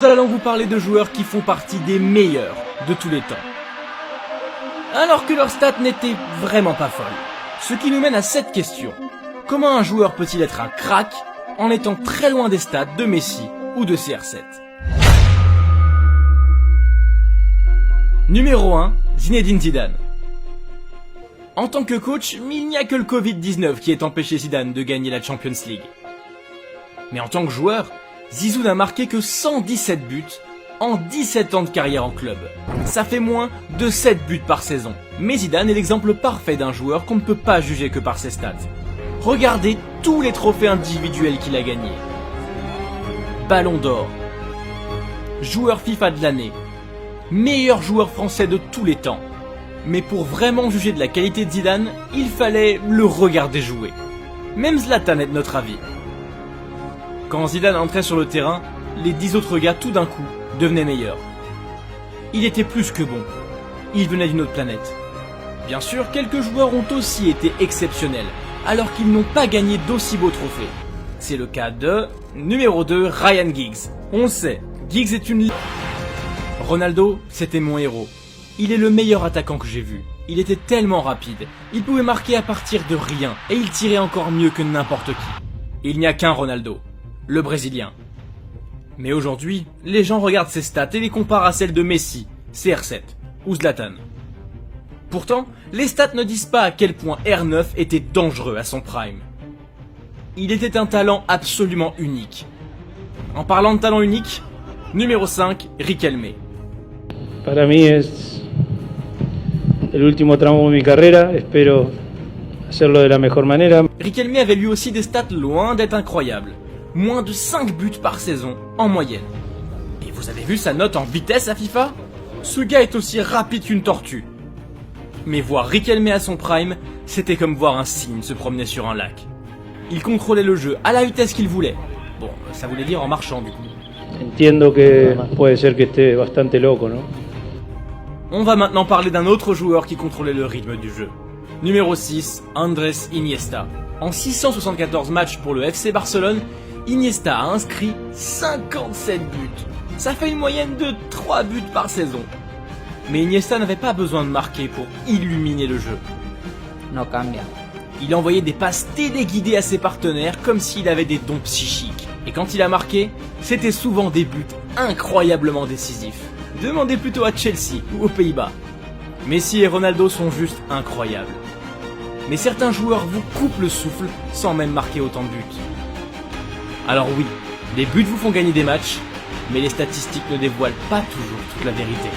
Nous allons vous parler de joueurs qui font partie des meilleurs de tous les temps, alors que leurs stats n'étaient vraiment pas folles. Ce qui nous mène à cette question: comment un joueur peut-il être un crack en étant très loin des stats de Messi ou de CR7? Numéro 1, Zinedine Zidane. En tant que coach, il n'y a que le Covid-19 qui ait empêché Zidane de gagner la Champions League. Mais en tant que joueur, Zizou n'a marqué que 117 buts en 17 ans de carrière en club. Ça fait moins de 7 buts par saison. Mais Zidane est l'exemple parfait d'un joueur qu'on ne peut pas juger que par ses stats. Regardez tous les trophées individuels qu'il a gagnés. Ballon d'or, joueur FIFA de l'année, meilleur joueur français de tous les temps. Mais pour vraiment juger de la qualité de Zidane, il fallait le regarder jouer. Même Zlatan est de notre avis. Quand Zidane entrait sur le terrain, les 10 autres gars tout d'un coup devenaient meilleurs. Il était plus que bon. Il venait d'une autre planète. Bien sûr, quelques joueurs ont aussi été exceptionnels, alors qu'ils n'ont pas gagné d'aussi beaux trophées. C'est le cas de numéro 2, Ryan Giggs. On le sait, Giggs est une... Ronaldo, c'était mon héros. Il est le meilleur attaquant que j'ai vu. Il était tellement rapide, il pouvait marquer à partir de rien, et il tirait encore mieux que n'importe qui. Il n'y a qu'un Ronaldo, le Brésilien. Mais aujourd'hui, les gens regardent ses stats et les comparent à celles de Messi, CR7 ou Zlatan. Pourtant, les stats ne disent pas à quel point R9 était dangereux à son prime. Il était un talent absolument unique. En parlant de talent unique, numéro 5, Riquelme. Para mí es el último tramo de mi carrera, espero hacerlo de la mejor manera. Riquelme avait lui aussi des stats loin d'être incroyables. Moins de 5 buts par saison, en moyenne. Et vous avez vu sa note en vitesse à FIFA? Ce gars est aussi rapide qu'une tortue. Mais voir Riquelme à son prime, c'était comme voir un cygne se promener sur un lac. Il contrôlait le jeu à la vitesse qu'il voulait. Bon, ça voulait dire en marchant du coup. Entiendo que puede ser que esté bastante loco, ¿no? On va maintenant parler d'un autre joueur qui contrôlait le rythme du jeu. Numéro 6, Andrés Iniesta. En 674 matchs pour le FC Barcelone, Iniesta a inscrit 57 buts. Ça fait une moyenne de 3 buts par saison. Mais Iniesta n'avait pas besoin de marquer pour illuminer le jeu. No cambia. Il envoyait des passes téléguidées à ses partenaires comme s'il avait des dons psychiques. Et quand il a marqué, c'était souvent des buts incroyablement décisifs. Demandez plutôt à Chelsea ou aux Pays-Bas. Messi et Ronaldo sont juste incroyables. Mais certains joueurs vous coupent le souffle sans même marquer autant de buts. Alors oui, les buts vous font gagner des matchs, mais les statistiques ne dévoilent pas toujours toute la vérité.